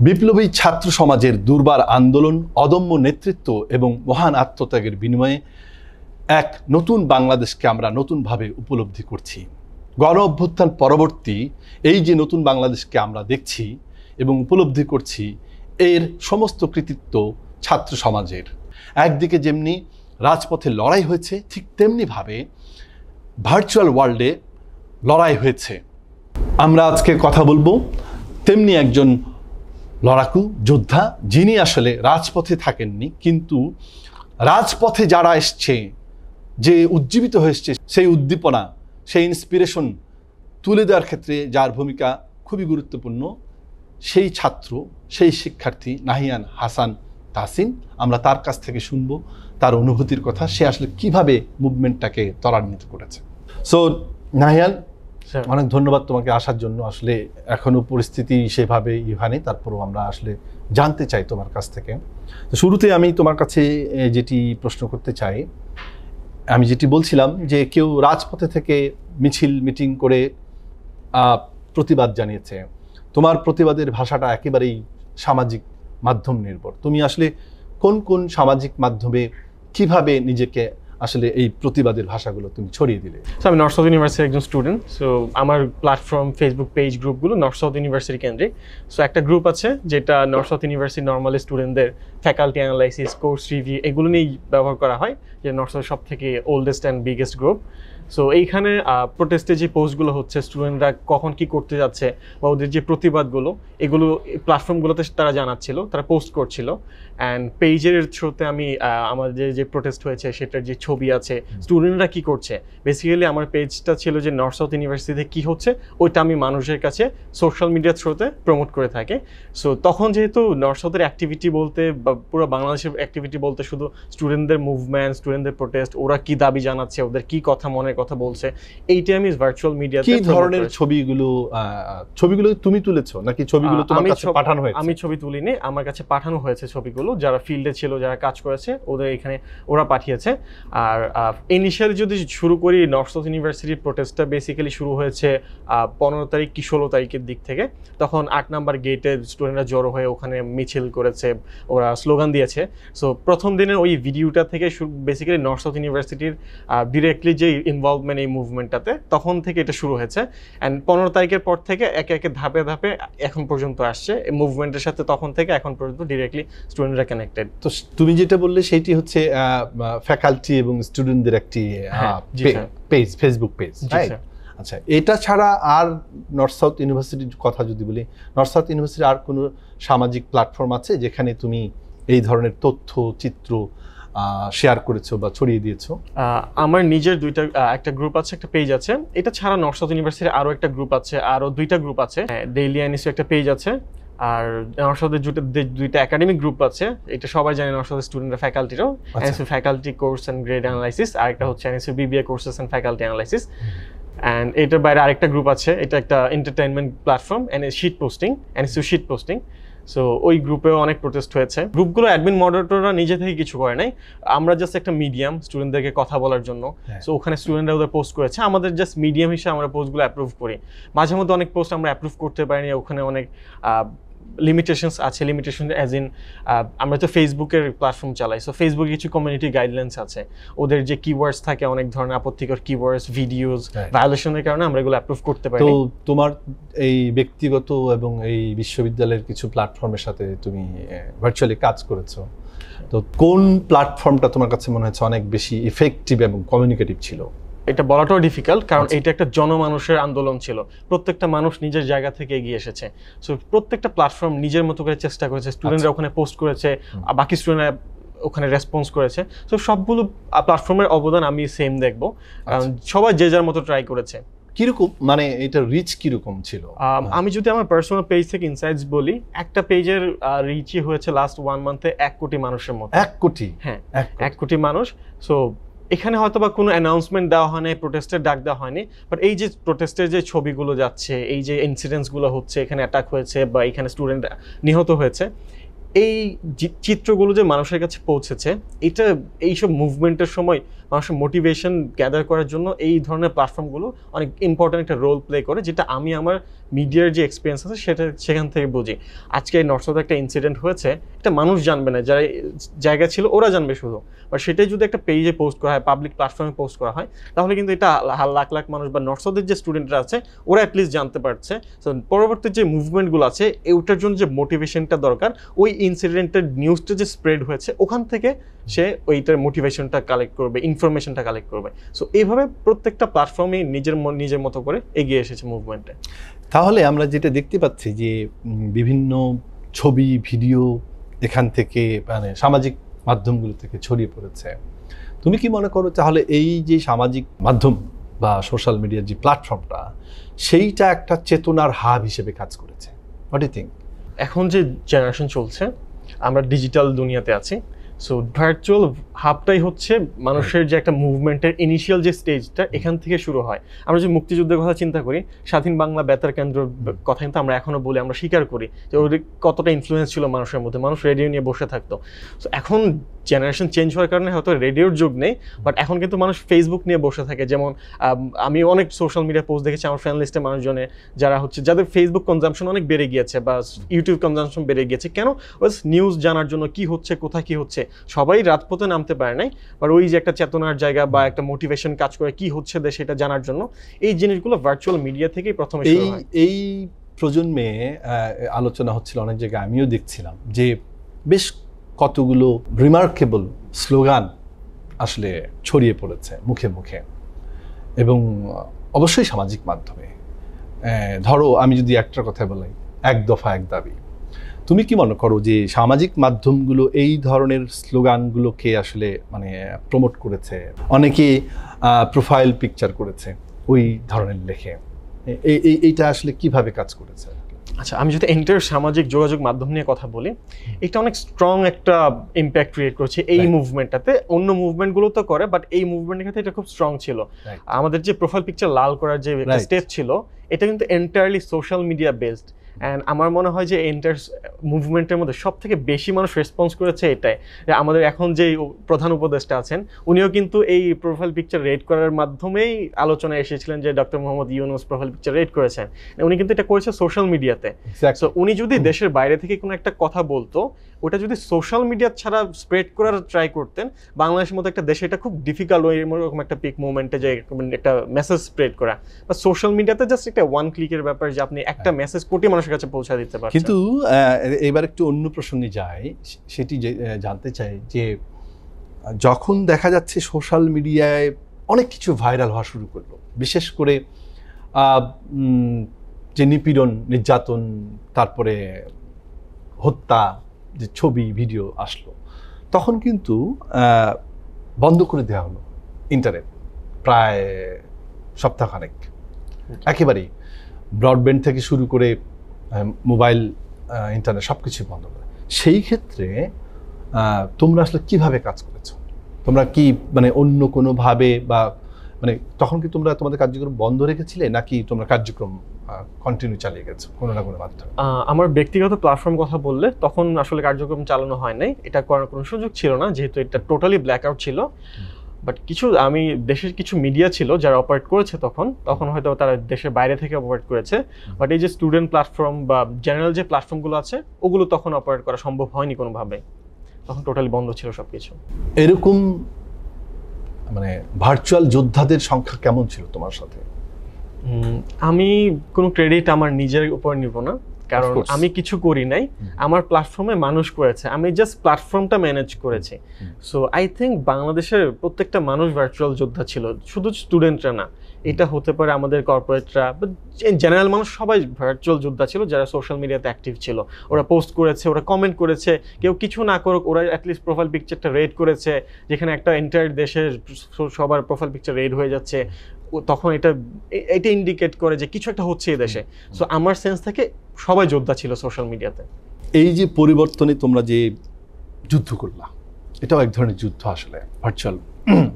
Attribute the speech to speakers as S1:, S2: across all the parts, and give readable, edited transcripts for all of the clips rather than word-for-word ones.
S1: বিপ্লবী ছাত্র সমাজের দুর্বার আন্দোলন, অদম্য নেতৃত্ব এবং মহান আত্মত্যাগের বিনিময়ে এক নতুন বাংলাদেশকে আমরা নতুনভাবে উপলব্ধি করছি। গণ অভ্যুত্থান পরবর্তী এই যে নতুন বাংলাদেশকে আমরা দেখছি এবং উপলব্ধি করছি, এর সমস্ত কৃতিত্ব ছাত্র সমাজের। একদিকে যেমনি রাজপথে লড়াই হয়েছে, ঠিক তেমনিভাবে ভার্চুয়াল ওয়ার্ল্ডে লড়াই হয়েছে। আমরা আজকে কথা বলবো তেমনি একজন লড়াকু যোদ্ধা, যিনি আসলে রাজপথে থাকেননি, কিন্তু রাজপথে যারা এসছে, যে উজ্জীবিত হয়েছে, সেই উদ্দীপনা, সেই ইন্সপিরেশন তুলে দেওয়ার ক্ষেত্রে যার ভূমিকা খুবই গুরুত্বপূর্ণ, সেই ছাত্র, সেই শিক্ষার্থী নাহিয়ান হাসান তাহসিন। আমরা তার কাছ থেকে শুনবো তার অনুভূতির কথা, সে আসলে কিভাবে মুভমেন্টটাকে ত্বরান্বিত করেছে। সো নাহিয়ান, অনেক ধন্যবাদ তোমাকে আসার জন্য। আসলে এখনো পরিস্থিতি সেভাবে হয়নি, তারপরও আমরা আসলে জানতে চাই তোমার কাছ থেকে। তো শুরুতে আমি তোমার কাছে যেটি প্রশ্ন করতে চাই, আমি যেটি বলছিলাম যে কেউ রাজপথে থেকে মিছিল মিটিং করে প্রতিবাদ জানিয়েছে, তোমার প্রতিবাদের ভাষাটা একেবারেই সামাজিক মাধ্যম নির্ভর। তুমি আসলে কোন কোন সামাজিক মাধ্যমে কিভাবে নিজেকে আসলে এই প্রতিবাদের ভাষাগুলো তুমি ছড়িয়ে দিলে?
S2: আমি নর্থ সাউথ ইউনিভার্সিটির একজন স্টুডেন্ট। সো আমার প্ল্যাটফর্ম, ফেসবুক পেজ, গ্রুপগুলো নর্থ সাউথ ইউনিভার্সিটি কেন্দ্রিক। সো একটা গ্রুপ আছে যেটা নর্থ সাউথ ইউনিভার্সিটি নর্মালি স্টুডেন্টদের ফ্যাকাল্টি অ্যানালাইসিস, কোর্স রিভিউ এগুলো নিয়েই ব্যবহার করা হয়, যে নর্থ সাউথ সব থেকে oldest and biggest group. So এইখানে প্রোটেস্টে যে পোস্টগুলো হচ্ছে, স্টুডেন্টরা কখন কি করতে যাচ্ছে বা ওদের যে প্রতিবাদগুলো, এগুলো প্ল্যাটফর্মগুলোতে তারা জানাচ্ছিল, তারা পোস্ট করছিল। অ্যান্ড পেজের থ্রুতে আমি আমাদের যে প্রোটেস্ট হয়েছে সেটার যে ছবি আছে, স্টুডেন্টরা কি করছে, বেসিক্যালি আমার পেজটা ছিল যে নর্থ সাউথ ইউনিভার্সিটিতে কী হচ্ছে ওইটা আমি মানুষের কাছে সোশ্যাল মিডিয়া থ্রুতে প্রমোট করে থাকি। সো তখন যেহেতু নর্থ সাউথের অ্যাক্টিভিটি বলতে বা পুরো বাংলাদেশের অ্যাক্টিভিটি বলতে শুধু স্টুডেন্টদের মুভমেন্ট, স্টুডেন্টদের প্রোটেস্ট, ওরা কি দাবি জানাচ্ছে, ওদের কি কথা মনের কথা বলছে, এইটা আমি ভার্চুয়াল মিডিয়াতে।
S1: কি ধরনের ছবিগুলো তুমি তুলেছো নাকি ছবিগুলো তোমার কাছে পাঠানো হয়েছে?
S2: আমি ছবি তুলিনি, আমার কাছে পাঠানো হয়েছে ছবিগুলো। যারা ফিল্ডে ছিল, যারা কাজ করেছে, ওদের এখানে ওরা পাঠিয়েছে। আর ইনিশিয়ালি যদি শুরু করি, নর্থ সাউথ ইউনিভার্সিটির প্রোটেস্টটা বেসিক্যালি শুরু হয়েছে 15 তারিখ কি 16 তারিখের দিক থেকে। তখন 8 নাম্বার গেটে স্টুডেন্টরা জড়ো হয়ে ওখানে মিছিল করেছে, ওরা স্লোগান দিয়েছে। সো প্রথম দিনের ওই ভিডিওটা থেকে বেসিক্যালি নর্থ সাউথ ইউনিভার্সিটির ডিরেক্টলি যে ইনভলভমেন্ট এই মুভমেন্টটাতে, তখন থেকে এটা শুরু হয়েছে। অ্যান্ড 15 তারিখের পর থেকে একে একে ধাপে ধাপে এখন পর্যন্ত আসছে এই মুভমেন্টের সাথে। তখন থেকে এখন পর্যন্ত ডিরেক্টলি স্টুডেন্টরা কানেক্টেড।
S1: তো তুমি যেটা বললে সেটি হচ্ছে ফ্যাকাল্টি এবং স্টুডেন্টদের একটি পেজ, ফেসবুক পেজ, রাইট? আচ্ছা, এটা ছাড়া আর নর্থ সাউথ ইউনিভার্সিটির কথা যদি বলি, নর্থ সাউথ ইউনিভার্সিটির আর কোনো সামাজিক প্ল্যাটফর্ম আছে যেখানে তুমি এই ধরনের তথ্য, চিত্র শেয়ার করেছো বা ছড়িয়ে দিয়েছো?
S2: আমার নিজের একটা গ্রুপ আছে, একটা পেজ আছে। এটা ছাড়া নর্থ সাউথ ইউনিভার্সিটির আরো একটা গ্রুপ আছে, আরো 2টা গ্রুপ আছে। ডেইলি অ্যানিসো একটা পেজ আছে, আর নর্থ সাউথের 2টা একাডেমিক গ্রুপ আছে। এটা সবাই জানে, নর্থ সাউথের স্টুডেন্টরা ফ্যাকাল্টিরও, অ্যানিসো faculty course and grade analysis, আর একটা হচ্ছে অ্যানিসো BBA courses and faculty analysis. And এটার বাইরে আরেকটা গ্রুপ আছে, এটা একটা এন্টারটেইনমেন্ট প্ল্যাটফর্ম, শিট পোস্টিং, অ্যানিসো শিট পোস্টিং। সো ওই গ্রুপেও অনেক প্রোটেস্ট হয়েছে। গ্রুপগুলো অ্যাডমিন মডারেটররা নিজে থেকে কিছু করে নাই, আমরা জাস্ট একটা মিডিয়াম স্টুডেন্টদেরকে কথা বলার জন্য। সো ওখানে স্টুডেন্টরা ওদের পোস্ট করেছে, আমাদের জাস্ট মিডিয়াম হিসেবে আমরা পোস্টগুলো অ্যাপ্রুভ করি। মাঝে মধ্যে অনেক পোস্ট আমরা অ্যাপ্রুভ করতে পারিনি, ওখানে অনেক লিমিটেশনস আছে। লিমিটেশন অ্যাজ ইন, আমরা তো ফেসবুকের প্ল্যাটফর্ম চালাই, সো ফেসবুকে কিছু কমিউনিটি গাইডলাইন্স আছে। ওদের যে কিওয়ার্ডস থাকে, অনেক ধরনের আপত্তিকর কিওয়ার্ডস, ভিডিওস ভায়োলেশনের কারণে আমরা এগুলো অ্যাপ্রুভ করতে পারি।
S1: তো তোমার এই ব্যক্তিগত এবং এই বিশ্ববিদ্যালয়ের কিছু প্ল্যাটফর্মের সাথে তুমি ভার্চুয়ালি কাজ করেছো, তো কোন প্ল্যাটফর্মটা তোমার কাছে মনে হচ্ছে অনেক বেশি ইফেক্টিভ এবং কমিউনিকেটিভ ছিল?
S2: এটা বলাটাও ডিফিকাল্ট, কারণ এটা একটা জনমানুষের আন্দোলন ছিল। প্রত্যেকটা মানুষ নিজের জায়গা থেকে এগিয়ে এসেছে। সো প্রত্যেকটা প্লাটফর্ম নিজের মতো করে চেষ্টা করেছে, স্টুডেন্টরা ওখানে পোস্ট করেছে, বাকি স্টুডেন্টরা ওখানে রেসপন্স করেছে। সো সবগুলো প্ল্যাটফর্মের অবদান আমি সেম দেখবো, কারণ সবাই যে যার মতো ট্রাই করেছে।
S1: কিরকম, মানে এটা রিচ কিরকম ছিল?
S2: আমি যদি আমার পার্সোনাল পেজ থেকে ইনসাইটস বলি, একটা পেজের রিচই হয়েছে লাস্ট 1 মান্থে 1 কোটি মানুষের মতো।
S1: 1 কোটি?
S2: হ্যাঁ, 1 কোটি মানুষ। সো এখানে হয়তো বা কোনো অ্যানাউন্সমেন্ট দেওয়া হয়নি, প্রোটেস্টের ডাক দেওয়া হয়নি, বাট এই যে প্রোটেস্টের যে ছবিগুলো যাচ্ছে, এই যে ইনসিডেন্টসগুলো হচ্ছে, এখানে অ্যাটাক হয়েছে বা এখানে স্টুডেন্ট নিহত হয়েছে, এই চিত্রগুলো যে মানুষের কাছে পৌঁছেছে, এটা এইসব মুভমেন্টের সময় মানুষের মোটিভেশন গ্যাদার করার জন্য এই ধরনের প্ল্যাটফর্মগুলো অনেক ইম্পর্ট্যান্ট একটা রোল প্লে করে, যেটা আমি আমার মিডিয়ার যে এক্সপিরিয়েন্স আছে সেখান থেকে বুঝি। আজকে এই নর্থ সাউথে একটা ইনসিডেন্ট হয়েছে, এটা মানুষ জানবে না, যারা জায়গা ছিল ওরা জানবে শুধু, বাট সেটাই যদি একটা পেজে পোস্ট করা হয়, পাবলিক প্ল্যাটফর্মে পোস্ট করা হয়, তাহলে কিন্তু এটা লাখ লাখ মানুষ বা নর্থ সাউথের যে স্টুডেন্টরা আছে ওরা অ্যাটলিস্ট জানতে পারছে। সো পরবর্তী যে মুভমেন্টগুলো আছে ওটার জন্য যে মোটিভেশনটা দরকার, ওই ইনসিডেন্টের নিউজটা যে স্প্রেড হয়েছে ওখান থেকে সে ওইটার মোটিভেশনটা কালেক্ট করবে, ইনফরমেশনটা কালেক্ট করবে। সো এইভাবে প্রত্যেকটা প্ল্যাটফর্মে নিজের মতো করে এগিয়ে এসেছে মুভমেন্টে।
S1: তাহলে আমরা যেটা দেখতে পাচ্ছি যে বিভিন্ন ছবি ভিডিও এখান থেকে মানে সামাজিক মাধ্যমগুলো থেকে ছড়িয়ে পড়েছে। তুমি কি মনে করো তাহলে এই যে সামাজিক মাধ্যম বা সোশ্যাল মিডিয়ার যে প্ল্যাটফর্মটা, সেইটা একটা চেতনার হাব হিসেবে কাজ করেছে? What do you think?
S2: এখন যে জেনারেশন চলছে, আমরা ডিজিটাল দুনিয়াতে আছি, সো ভার্চুয়াল হাবটাই হচ্ছে মানুষের যে একটা মুভমেন্টের ইনিশিয়াল যে স্টেজটা এখান থেকে শুরু হয়। আমরা যে মুক্তিযুদ্ধের কথা চিন্তা করি, স্বাধীন বাংলা বেতার কেন্দ্র কথা কিন্তু আমরা এখনো বলি, আমরা স্বীকার করি যে ওদের কতটা ইনফ্লুয়েন্স ছিল মানুষের মধ্যে, মানুষ রেডিও নিয়ে বসে থাকতো। সো এখন জেনারেশন চেঞ্জ হওয়ার কারণে হয়তো রেডিওর যুগ নেই, বাট এখন কিন্তু মানুষ ফেসবুক নিয়ে বসে থাকে। যেমন আমি অনেক সোশ্যাল মিডিয়া পোস্ট দেখেছি আমার ফ্রেন্ড লিস্টে মানুষজনে যারা হচ্ছে যাদের ফেসবুক কনজাম্পশন অনেক বেড়ে গিয়েছে বা ইউটিউব কনজাম্পশন বেড়ে গিয়েছে। কেন? নিউজ জানার জন্য, কি হচ্ছে কোথায় কি হচ্ছে। সবাই রাজপথে নামতে পারে নাই, বাট ওই যে একটা চেতনার জায়গা বা একটা মোটিভেশন কাজ করে কি হচ্ছে দেশে এটা জানার জন্য, এই জিনিসগুলো ভার্চুয়াল মিডিয়া থেকেই প্রথমে শুরু হয়।
S1: এই প্রজন্মে আলোচনা হচ্ছিল অনেক জায়গায়, আমিও দেখছিলাম যে বেশ কতগুলো রিমার্কেবল স্লোগান আসলে ছড়িয়ে পড়েছে মুখে মুখে, এবং অবশ্যই সামাজিক মাধ্যমে। ধরো আমি যদি একটার কথা বলি, এক দফা এক দাবি, তুমি কি মনে করো যে সামাজিক মাধ্যমগুলো এই ধরনের স্লোগানগুলোকে আসলে মানে প্রমোট করেছে? অনেকে প্রোফাইল পিকচার করেছে ওই ধরনের লেখে, এইটা আসলে কিভাবে কাজ করেছে?
S2: আচ্ছা, আমি যদি এন্টার সামাজিক যোগাযোগ মাধ্যম নিয়ে কথা বলি, এটা অনেক স্ট্রং একটা ইম্প্যাক্ট ক্রিয়েট করেছে এই মুভমেন্টটাতে। অন্য মুভমেন্টগুলো তো করে, বাট এই মুভমেন্টের ক্ষেত্রে এটা খুব স্ট্রং ছিল। আমাদের যে প্রোফাইল পিকচার লাল করার যে স্টেপ ছিল, এটা কিন্তু entirely social media based. And আমার মনে হয় যে এন্টার মুভমেন্টের মধ্যে সব থেকে বেশি মানুষ রেসপন্স করেছে এটাই, যে আমাদের এখন যে প্রধান উপদেষ্টা আছেন উনিও কিন্তু এই প্রোফাইল পিকচার রেড করার মাধ্যমেই আলোচনায় এসেছিলেন যে doctor Mohammad Yunus profile picture red করেছেন। উনি কিন্তু এটা করেছে সোশ্যাল মিডিয়াতে। সো উনি যদি দেশের বাইরে থেকে কোনো একটা কথা বলতো, ওটা যদি সোশ্যাল মিডিয়া ছাড়া স্প্রেড করার ট্রাই করতেন, বাংলাদেশের মতো একটা দেশে এটা খুব ডিফিকাল্ট এরকম একটা পিক মুভমেন্টে যে একটা মেসেজ স্প্রেড করা। বা সোশ্যাল মিডিয়াতে জাস্ট একটা ওয়ান ক্লিকের ব্যাপার যে আপনি একটা মেসেজ কোটি মানুষের কাছে পৌঁছে দিতে পারছেন।
S1: কিন্তু এবার একটু অন্য প্রসঙ্গে যাই, সেটি জানতে চাই যে যখন দেখা যাচ্ছে সোশ্যাল মিডিয়ায় অনেক কিছু ভাইরাল হওয়া শুরু করলো, বিশেষ করে যে নিপীড়ন, নির্যাতন, তারপরে হত্যা যে ছবি ভিডিও আসলো, তখন কিন্তু বন্ধ করে দেওয়া হলো ইন্টারনেট প্রায় সপ্তাহখানেক, একেবারেই ব্রডব্যান্ড থেকে শুরু করে মোবাইল, ইন্টারনেট সব কিছু বন্ধ করে। সেই ক্ষেত্রে তোমরা আসলে কিভাবে কাজ করেছো? তোমরা কি মানে অন্য কোনোভাবে বা মানে তখন কি তোমরা তোমাদের কার্যক্রম বন্ধ রেখেছিলে, নাকি তোমরা কার্যক্রম কন্টিনিউ চালিয়ে গেছো কোনো না কোনো মাধ্যমে?
S2: আমার ব্যক্তিগত প্ল্যাটফর্ম কথা বললে তখন আসলে কার্যক্রম চালানো হয় নাই, এটা করার কোনো সুযোগ ছিল না, যেহেতু এটা টোটালি ব্ল্যাক আউট ছিল। বাট কিছু আমি দেশের কিছু মিডিয়া ছিল যারা অপারেট করেছে তখন হয়তো তারা দেশের বাইরে থেকে অপারেট করেছে, বাট এই যে স্টুডেন্ট প্ল্যাটফর্ম বা জেনারেল যে প্ল্যাটফর্মগুলো আছে ওগুলো তখন অপারেট করা সম্ভব হয়নি কোনোভাবে, তখন টোটালি বন্ধ ছিল সবকিছু।
S1: এরকম মানে ভার্চুয়াল যোদ্ধাদের সংখ্যা কেমন ছিল তোমার সাথে?
S2: আমি কোনো ক্রেডিট আমার নিজের উপর নিব না, কারণ আমি কিছু করি নাই, আমার প্ল্যাটফর্মে মানুষ করেছে, আমি জাস্ট প্ল্যাটফর্মটা ম্যানেজ করেছি। সো আই থিঙ্ক বাংলাদেশের প্রত্যেকটা মানুষ ভার্চুয়াল যোদ্ধা ছিল, শুধু স্টুডেন্টরা না, এটা হতে পারে আমাদের কর্পোরেটরা, জেনারেল মানুষ সবাই ভার্চুয়াল যোদ্ধা ছিল যারা সোশ্যাল মিডিয়াতে অ্যাক্টিভ ছিল। ওরা পোস্ট করেছে, ওরা কমেন্ট করেছে, কেউ কিছু না করুক ওরা অ্যাটলিস্ট প্রোফাইল পিকচারটা রেড করেছে, যেখানে একটা এন্টায়ার দেশের সবার প্রোফাইল পিকচার রেড হয়ে যাচ্ছে, তখন এটা ইন্ডিকেট করে যে কিছু একটা হচ্ছে এই দেশে। সো আমার সেন্স থেকে সবাই যোদ্ধা ছিল সোশ্যাল মিডিয়াতে।
S1: এই যে পরিবর্তনে তোমরা যে যুদ্ধ করলা, এটাও এক ধরনের যুদ্ধ আসলে, ভার্চুয়াল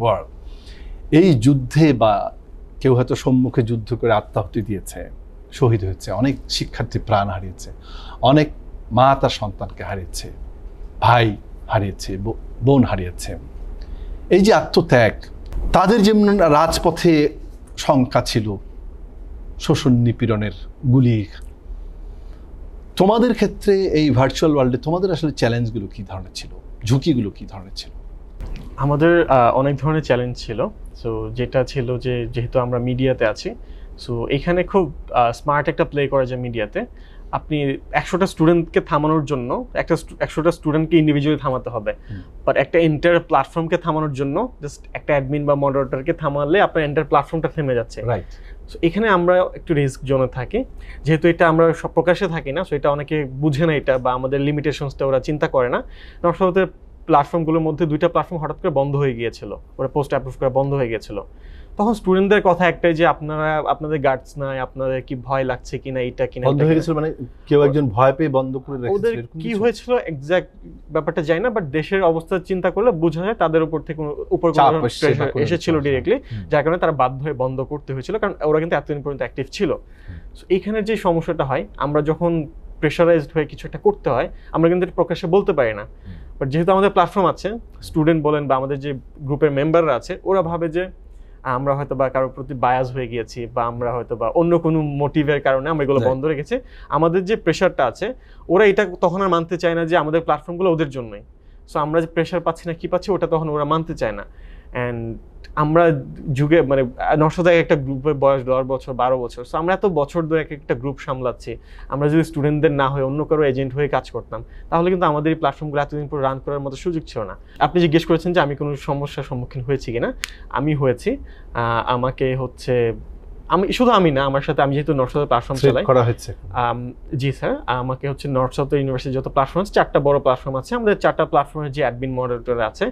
S1: ওয়ার্ল্ড। এই যুদ্ধে বা কেউ হয়তো সম্মুখে যুদ্ধ করে আত্মাহুতি দিয়েছে, শহীদ হয়েছে, অনেক শিক্ষার্থী প্রাণ হারিয়েছে, অনেক মা তার সন্তানকে হারিয়েছে, ভাই হারিয়েছে, বোন হারিয়েছে। এই যে আত্মত্যাগ, তাদের যেমন রাজপথে শঙ্কা ছিল শোষণ নিপীড়নের গুলি, তোমাদের ক্ষেত্রে এই ভার্চুয়াল ওয়ার্ল্ডে তোমাদের আসলে চ্যালেঞ্জগুলো কি ধরনের ছিল, ঝুঁকিগুলো কি ধরনের ছিল?
S2: আমাদের অনেক ধরনের চ্যালেঞ্জ ছিল। সো যেটা ছিল যে যেহেতু আমরা মিডিয়াতে আছি, সো এখানে খুব স্মার্ট একটা প্লে করা যায় মিডিয়াতে। আপনি 100টা স্টুডেন্টকে থামানোর জন্য 100টা স্টুডেন্টকে ইন্ডিভিজুয়ালি থামাতে হবে, বাট একটা এন্টার প্ল্যাটফর্মকে থামানোর জন্য জাস্ট একটা অ্যাডমিন বা মডারেটরকে থামালে আপনার এন্টার প্ল্যাটফর্মটা থেমে যাচ্ছে।
S1: রাইট।
S2: সো এখানে আমরা একটু রিস্ক জোনে থাকি, যেহেতু এটা আমরা সব প্রকাশ্যে থাকি না, সো এটা অনেকে বুঝে না এটা, বা আমাদের লিমিটেশনসটা ওরা চিন্তা করে না। নর্থসাউথের প্ল্যাটফর্মগুলোর মধ্যে 2টা প্ল্যাটফর্ম হঠাৎ করে বন্ধ হয়ে গিয়েছিল, ওরা পোস্ট অ্যাপ্রুভ করা বন্ধ হয়ে গিয়েছিল। তখন স্টুডেন্টদের কথা একটাই যে আপনাদের গার্ডস নাই, আপনাদের কি ভয় লাগছে কিনা, এইটা কিনা
S1: বন্ধ হয়ে গেছিল মানে কেউ একজন ভয় পেয়ে বন্ধ করে রেখেছিল?
S2: ওদের কি হয়েছিল এক্সাক্ট ব্যাপারটা জানি না, বাট দেশের অবস্থা চিন্তা করলে বোঝা যায় তাদের উপর থেকে উপর প্রেশার এসেছিল ডিরেক্টলি, যার কারণে তারা বাধ্য হয়ে বন্ধ করতে হয়েছিল, কারণ ওরা কিন্তু এতদিন পর্যন্ত অ্যাক্টিভ ছিল। সো এইখানে যে সমস্যাটা হয়, আমরা যখন প্রেশারাইজড হয়ে কিছু একটা করতে হয়, আমরা কিন্তু প্রকাশ্যে বলতে পারি না। বাট যেহেতু আমাদের প্ল্যাটফর্ম আছে, স্টুডেন্ট বলেন বা আমাদের যে গ্রুপের মেম্বাররা আছে, ওরা ভাবে যে আমরা হয়তো বা কারোর প্রতি বায়াস হয়ে গিয়েছি, বা আমরা হয়তো বা অন্য কোনো মোটিভের কারণে আমরা এগুলো বন্ধ রেখেছি। আমাদের যে প্রেশারটা আছে, ওরা এটা তখন আর মানতে চায় না যে আমাদের প্ল্যাটফর্মগুলো ওদের জন্যই। সো আমরা যে প্রেশার পাচ্ছি না কি পাচ্ছি, ওটা তখন ওরা মানতে চায় না। অ্যান্ড আমরা যুগে মানে নর্থসাউথে একটা গ্রুপের বয়স 10 বছর 12 বছর, সো আমরা এত বছর ধরে একটা গ্রুপ সামলাচ্ছি। আমরা যদি স্টুডেন্টদের না হয়ে অন্য কারো এজেন্ট হয়ে কাজ করতাম, তাহলে কিন্তু আমাদের এই প্ল্যাটফর্মগুলো এতদিন পর রান করার মতো সুযোগ ছিল না। আপনি জিজ্ঞেস করেছেন যে আমি কোনো সমস্যার সম্মুখীন হয়েছি কিনা, আমি হয়েছি। আমাকে হচ্ছে আমি না, আমার সাথে, আমি যেহেতু নর্থ সাউথের প্ল্যাটফর্ম চালাই
S1: করা হয়েছে।
S2: জি স্যার, আমাকে হচ্ছে নর্থ সাউথ ইউনিভার্সিটি যত প্ল্যাটফর্ম আছে, 4টা বড় প্ল্যাটফর্ম আছে, আমাদের 4টা প্ল্যাটফর্মের যে অ্যাডমিন মডারেটর আছে,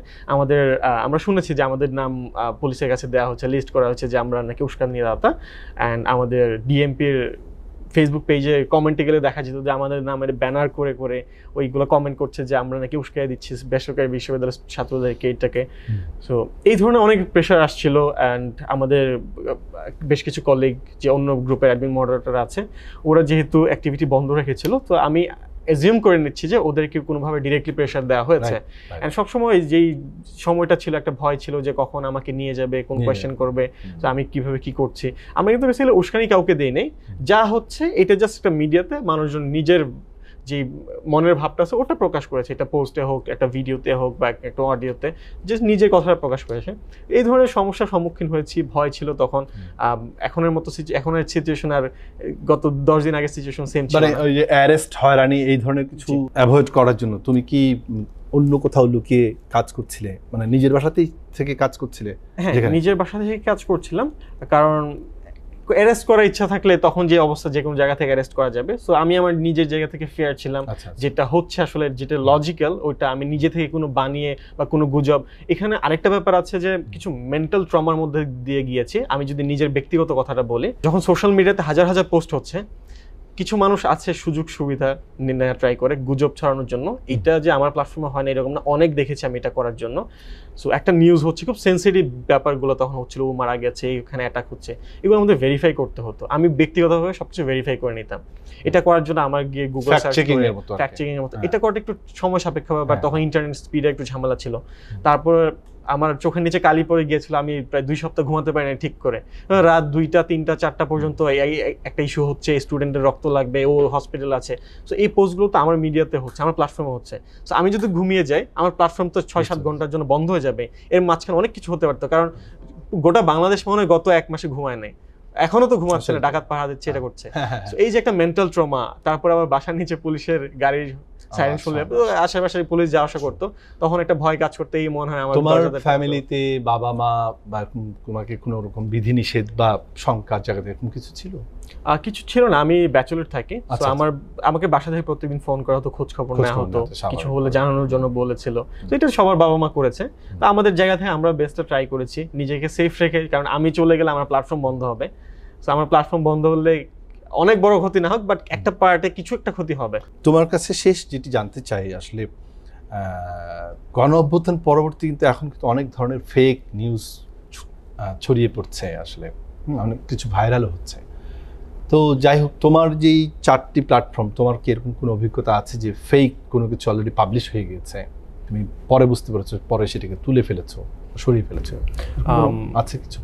S2: আমরা শুনেছি যে আমাদের নাম পুলিশের কাছে দেওয়া হচ্ছে, লিস্ট করা হচ্ছে যে আমরা নাকি উস্কানিদাতা। অ্যান্ড আমাদের ডিএমপির ফেসবুক পেজে কমেন্টে গেলে দেখা যেত যে আমাদের নামের ব্যানার করে করে ওইগুলো কমেন্ট করছে যে আমরা নাকি উস্কাই দিচ্ছি বেসরকারি বিশ্ববিদ্যালয়ের ছাত্রদেরকে এটাকে। সো এই ধরনের অনেক প্রেশার আসছিল। অ্যান্ড আমাদের বেশ কিছু কলিগ যে অন্য গ্রুপের অ্যাডমিন মডারেটর আছে, ওরা যেহেতু অ্যাক্টিভিটি বন্ধ রেখেছিল, তো আমি এজিউম করে নিচ্ছি যে ওদেরকে কোনোভাবে ডিরেক্টলি প্রেশার দেওয়া হয়েছে। এন্ড সবসময় যেই সময়টা ছিল, একটা ভয় ছিল যে কখন আমাকে নিয়ে যাবে, কোন কোয়েশ্চেন করবে, তো আমি কিভাবে কি করছি। আমরা কিন্তু বেসিক্যালি উস্কানি কাউকে দেই নাই, যা হচ্ছে এটা জাস্ট একটা মিডিয়াতে মানুষজন নিজের যে মনের ভাবটা আছে ওটা প্রকাশ করেছে, এটা পোস্টে হোক, একটা ভিডিওতে হোক, বা একটা অডিওতে, জাস্ট নিজের কথাটা প্রকাশ করেছে। এই ধরনের সমস্যার সম্মুখীন হয়েছি, ভয় ছিল তখন। এখনের সিচুয়েশন আর গত 10 দিন আগের সিচুয়েশন সেম ছিল।
S1: মানে ওই যে অ্যারেস্ট হয়রানি এই ধরনের কিছু অ্যাভয়েড করার জন্য তুমি কি অন্য কোথাও লুকিয়ে কাজ করছিলে, মানে নিজের বাসাতেই থেকে কাজ করছিলে?
S2: হ্যাঁ, নিজের বাসা থেকে কাজ করছিলাম, কারণ অ্যারেস্ট করার ইচ্ছা থাকলে তখন যে অবস্থা যে কোনো জায়গা থেকে অ্যারেস্ট করা যাবে। সো আমি আমার নিজের জায়গা থেকে ফেয়ার ছিলাম, যেটা হচ্ছে আসলে যেটা লজিক্যাল, ওইটা আমি নিজে থেকে কোনো বানিয়ে বা কোনো গুজব। এখানে আরেকটা ব্যাপার আছে যে কিছু মেন্টাল ট্রমার মধ্যে দিয়ে গিয়েছি। আমি যদি নিজের ব্যক্তিগত কথাটা বলি, যখন সোশ্যাল মিডিয়াতে হাজার হাজার পোস্ট হচ্ছে, কিছু মানুষ আছে সুযোগ সুবিধা নেওয়া ট্রাই করে গুজব ছড়ানোর জন্য। এটা যে আমার প্ল্যাটফর্মে হয় না এরকম না, অনেক দেখেছি আমি এটা করার জন্য। সো একটা নিউজ হচ্ছে, খুব সেন্সিটিভ ব্যাপারগুলো তখন হচ্ছিল, ও মারা গেছে, এখানে অ্যাটাক হচ্ছে, এগুলো আমাদের ভেরিফাই করতে হতো। আমি ব্যক্তিগতভাবে সবচেয়ে ভেরিফাই করে নিতাম। এটা করার জন্য আমার গিয়ে গুগল সার্চ করে ফ্যাক্ট চেকিং এর মতো, এটা করতে একটু সময় সাপেক্ষ ব্যাপার, তখন ইন্টারনেট স্পিডে একটু ঝামেলা ছিল। তারপর আমার চোখের নিচে কালি পড়ে গিয়েছিল, আমি প্রায় 2 সপ্তাহ ঘুমাতে পারি না ঠিক করে। রাত 2টা 3টা 4টা পর্যন্ত একটা ইস্যু হচ্ছে, স্টুডেন্টের রক্ত লাগবে, ও হসপিটাল আছে। সো এই পোস্টগুলো তো আমার মিডিয়াতে হচ্ছে, আমার প্ল্যাটফর্মে হচ্ছে। সো আমি যদি ঘুমিয়ে যাই, আমার প্ল্যাটফর্ম তো 6-7 ঘন্টার জন্য বন্ধ হয়ে যাবে। এর মাঝখানে অনেক কিছু হতে পারতো, কারণ গোটা বাংলাদেশ মনে হয় গত 1 মাসে ঘুমায় নাই, এখনো তো ঘুমাচ্ছে না, ডাকাত পাহারা দিচ্ছে, এটা করছে। এই যে একটা মেন্টাল ট্রমা। তারপর আবার বাসার নিচে পুলিশের গাড়ির সাইরেন শুনলে আশেপাশে পুলিশ যাওয়া আসা করতো, তখন একটা ভয় কাজ করতে। এই মনে হয় আমার
S1: তোমার ফ্যামিলিতে বাবা মা বা তোমাকে কোনো রকম বিধিনিষেধ বা শঙ্কার জায়গাতে এরকম কিছু ছিল?
S2: কিছু ছিল না, আমি ব্যাচেলর থাকি। তো আমাকে বাসা থেকে প্রত্যেকদিন ফোন করা হতো, খোঁজ খবর নেওয়া হতো, কিছু হলে জানানোর জন্য বলেছিল। তো এটা সবার বাবা মা করেছে। তো আমাদের জায়গা থেকে আমরা বেস্টটা ট্রাই করেছি, নিজেকে সেফ রেখে, কারণ আমি চলে গেলে আমার প্ল্যাটফর্ম বন্ধ হবে। তো আমার প্ল্যাটফর্ম বন্ধ হলে অনেক বড় ক্ষতি না হোক, বাট একটা পার্টে কিছু একটা ক্ষতি হবে।
S1: তোমার কাছে শেষ যেটি জানতে চাই, আসলে গণ অভ্যুত্থান পরবর্তী কিন্তু এখন কিন্তু অনেক ধরনের ফেক নিউজ ছড়িয়ে পড়ছে, আসলে অনেক কিছু ভাইরাল হচ্ছে। তো যাই হোক, তোমার যেই 4টি প্ল্যাটফর্ম, তোমার কি এরকম কোনো অভিজ্ঞতা আছে যে ফেক কোনো কিছু অলরেডি পাবলিশ হয়ে গিয়েছে, তুমি পরে বুঝতে পেরেছো, পরে সেটাকে তুলে ফেলেছো, সরিয়ে ফেলেছো, আছে কিছু?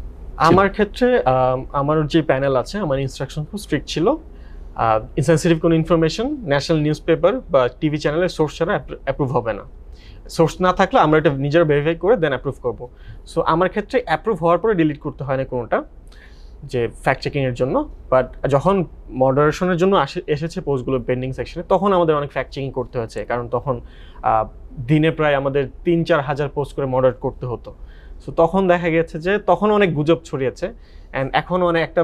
S2: আমার ক্ষেত্রে আমার যে প্যানেল আছে, আমার ইনস্ট্রাকশন খুব স্ট্রিক্ট ছিল। ইনসেনসিটিভ কোনো ইনফরমেশন ন্যাশনাল নিউজ পেপার বা টিভি চ্যানেলের সোর্স ছাড়া অ্যাপ্রুভ হবে না। সোর্স না থাকলে আমরা এটা নিজেরা ভেরিফাই করে দেন অ্যাপ্রুভ করবো। সো আমার ক্ষেত্রে অ্যাপ্রুভ হওয়ার পরে ডিলিট করতে হয় না কোনোটা, যে ফ্যাক্ট চেকিংয়ের জন্য। বাট যখন মডারেশনের জন্য এসেছে পোস্টগুলো পেন্ডিং সেকশনে, তখন আমাদের অনেক ফ্যাক্ট চেকিং করতে হয়েছে, কারণ তখন দিনে প্রায় আমাদের 3-4 হাজার পোস্ট করে মডারেট করতে হতো। সো তখন দেখা গেছে যে তখন অনেক গুজব ছড়িয়েছে, অ্যান্ড এখন অনেক একটা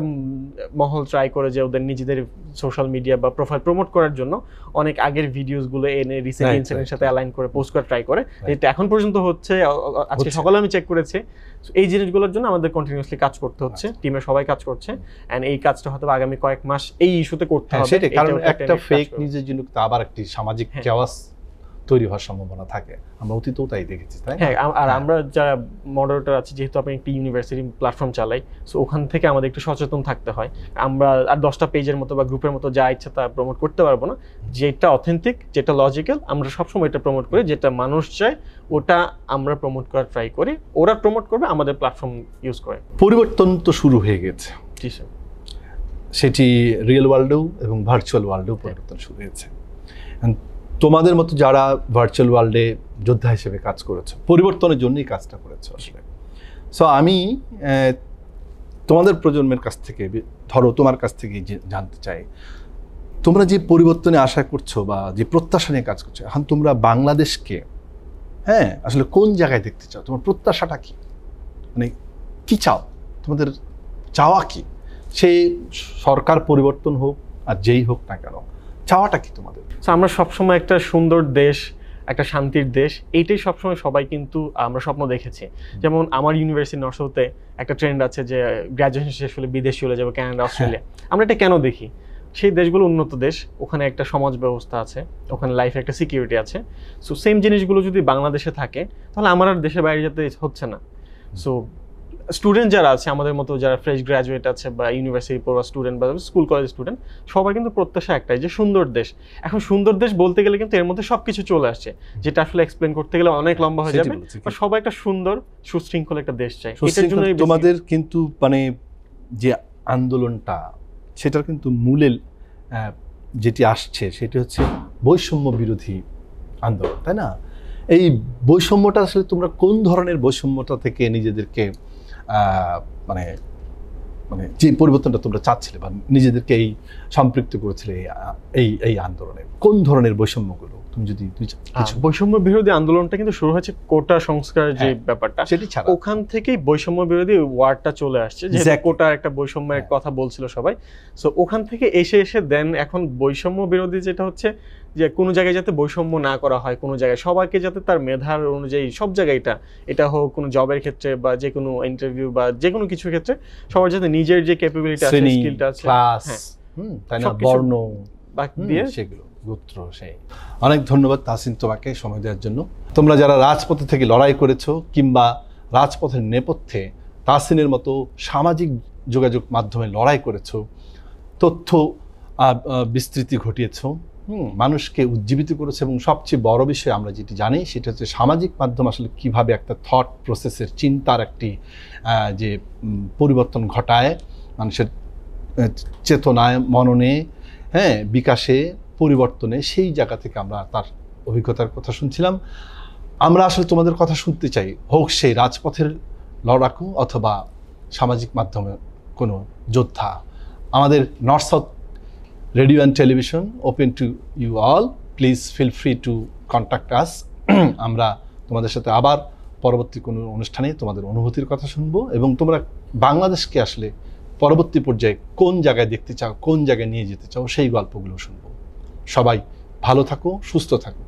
S2: মহল ট্রাই করে যে ওদের নিজেদের সোশ্যাল মিডিয়া বা প্রোফাইল প্রমোট করার জন্য অনেক আগের ভিডিওসগুলো এনে রিসেন্ট ইনসিডেন্টের সাথে অ্যালাইন করে পোস্ট করা ট্রাই করে। এটা এখন পর্যন্ত হচ্ছে, আজকে সকালে আমি চেক করেছি। এই জিনিসগুলোর জন্য আমাদের কন্টিনিউয়াসলি কাজ করতে হচ্ছে, টিমের সবাই কাজ করছে, অ্যান্ড এই কাজটা হয়তো আগামী কয়েক মাস এই ইস্যুতে করতে হবে।
S1: সেটাই, কারণ একটা ফেক নিউজের জন্য আবার একটি সামাজিক কেওয়াস তৈরি হওয়ার সম্ভাবনা থাকে, আমরা অতীতেও তাই দেখেছি, তাই না?
S2: হ্যাঁ, আর আমরা যারা মডারেটর আছি, যেহেতু আপনি একটি ইউনিভার্সিটি প্ল্যাটফর্ম চালাই, সো ওখান থেকে আমাদের একটু সচেতন থাকতে হয়। আমরা আর 10টা পেজের মতো বা গ্রুপের মতো যা ইচ্ছা তা প্রমোট করতে পারবো না। যেটা অথেন্টিক, যেটা লজিক্যাল, আমরা সবসময় এটা প্রমোট করি। যেটা মানুষ চায় ওটা আমরা প্রমোট করার ট্রাই করি, ওরা প্রমোট করবে আমাদের প্ল্যাটফর্ম ইউজ করে।
S1: পরিবর্তন তো শুরু হয়ে গেছে,
S2: জি স্যার।
S1: সেটি রিয়েল ওয়ার্ল্ডেও এবং ভার্চুয়াল ওয়ার্ল্ডেও পরিবর্তন শুরু হয়েছে। তোমাদের মতো যারা ভার্চুয়াল ওয়ার্ল্ডে যোদ্ধা হিসেবে কাজ করেছো, পরিবর্তনের জন্যই কাজটা করেছো আসলে। সো আমি তোমাদের প্রজন্মের কাছ থেকে, ধরো তোমার কাছ থেকে জানতে চাই, তোমরা যে পরিবর্তনে আশা করছো বা যে প্রত্যাশা নিয়ে কাজ করছো, এখন তোমরা বাংলাদেশকে আসলে কোন জায়গায় দেখতে চাও? তোমার প্রত্যাশাটা কি, মানে কি চাও, তোমাদের চাওয়া কি? সে সরকার পরিবর্তন হোক আর যেই হোক না কেন, চাওয়াটা কি তোমাদের?
S2: আমরা সবসময় একটা সুন্দর দেশ, একটা শান্তির দেশ, এইটাই সবসময় সবাই কিন্তু আমরা স্বপ্ন দেখেছি। যেমন আমার ইউনিভার্সিটি নরসিংদীতে একটা ট্রেন্ড আছে যে গ্র্যাজুয়েশন শেষ হলে বিদেশ চলে যাবে, কানাডা, অস্ট্রেলিয়া। আমরা এটা কেন দেখি? সেই দেশগুলো উন্নত দেশ, ওখানে একটা সমাজ ব্যবস্থা আছে, ওখানে লাইফে একটা সিকিউরিটি আছে। সো সেম জিনিসগুলো যদি বাংলাদেশে থাকে, তাহলে আমার আর দেশের বাইরে যেতে হচ্ছে না। সো স্টুডেন্ট যারা আছে আমাদের মতো, যারা ফ্রেশ গ্র্যাজুয়েট আছে বা ইউনিভার্সিটি পড়া স্টুডেন্ট বা স্কুল কলেজ স্টুডেন্ট, সবার কিন্তু প্রত্যাশা একটাই, যে সুন্দর দেশ। এখন সুন্দর দেশ বলতে গেলে কিন্তু এর মধ্যে সবকিছু চলে আসছে, যেটা আসলে এক্সপ্লেন করতে গেলে অনেক লম্বা হয়ে যাবে। সবাই একটা সুন্দর সুশৃঙ্খল একটা দেশ চাই। এটার জন্য
S1: তোমাদের কিন্তু মানে যে আন্দোলনটা, সেটার কিন্তু মূলে যেটি আসছে সেটি হচ্ছে বৈষম্য বিরোধী আন্দোলন, তাই না? এই বৈষম্যটা আসলে তোমরা কোন ধরনের বৈষম্যটা থেকে নিজেদেরকে মানে মানে যে পরিবর্তনটা তোমরা চাচ্ছিলে বা নিজেদেরকে এই সম্পৃক্ত করেছিলে এই আন্দোলনে, কোন ধরনের বৈষম্যগুলো তুমি যদি
S2: বৈষম্য বিরোধী আন্দোলনটা কিন্তু শুরু হয়েছে কোটা সংস্কারের যে ব্যাপারটা,
S1: সেটি ছাড়া
S2: ওখান থেকেই বৈষম্য বিরোধী ওয়ার্ডটা চলে আসছে, যে কোটার একটা বৈষম্যের কথা বলছিল সবাই। সো ওখান থেকে এসে দেন এখন বৈষম্য বিরোধী যেটা হচ্ছে যে কোনো জায়গায় যাতে বৈষম্য না করা হয়, কোনো জায়গায় সবাইকে যাতে তার মেধার অনুযায়ী, সব জায়গায় এটা হোক কোনো জবের ক্ষেত্রে বা যে কোনো ইন্টারভিউ বা যে কোনো কিছুর ক্ষেত্রে, সবার যাতে নিজের যে ক্যাপাবিলিটি আছে, স্কিলটা আছে,
S1: তাই না, বর্ণ দিয়ে সেগুলো গোত্র। সেই অনেক ধন্যবাদ তাহসিন তোমাকে সময় দেওয়ার জন্য। তোমরা যারা রাজপথে থেকে লড়াই করেছো কিংবা রাজপথের নেপথ্যে তাহসিনের মতো সামাজিক যোগাযোগ মাধ্যমে লড়াই করেছো, তথ্য বিস্তৃতি ঘটিয়েছো, মানুষকে উজ্জীবিত করেছে, এবং সবচেয়ে বড় বিষয় আমরা যেটি জানি সেটা হচ্ছে সামাজিক মাধ্যম আসলে কিভাবে একটা থট প্রসেসের, চিন্তার একটি যে পরিবর্তন ঘটায়, মানুষের চেতনায়, মননে, বিকাশে, পরিবর্তনে, সেই জায়গা থেকে আমরা তার অভিজ্ঞতার কথা শুনছিলাম। আমরা আসলে তোমাদের কথা শুনতে চাই, হোক সেই রাজপথের লড়াকু অথবা সামাজিক মাধ্যমে কোনো যোদ্ধা। আমাদের north south radio and television open to you all, please feel free to contact us. আমরা তোমাদের সাথে আবার পরবর্তী কোনো অনুষ্ঠানে তোমাদের অনুভূতির কথা শুনবো, এবং তোমরা বাংলাদেশকে আসলে পরবর্তী পর্যায়ে কোন জায়গায় দেখতে চাও, কোন জায়গায় নিয়ে যেতে চাও, সেই গল্পগুলো শুনবো। সবাই ভালো থাকো, সুস্থ থাকো।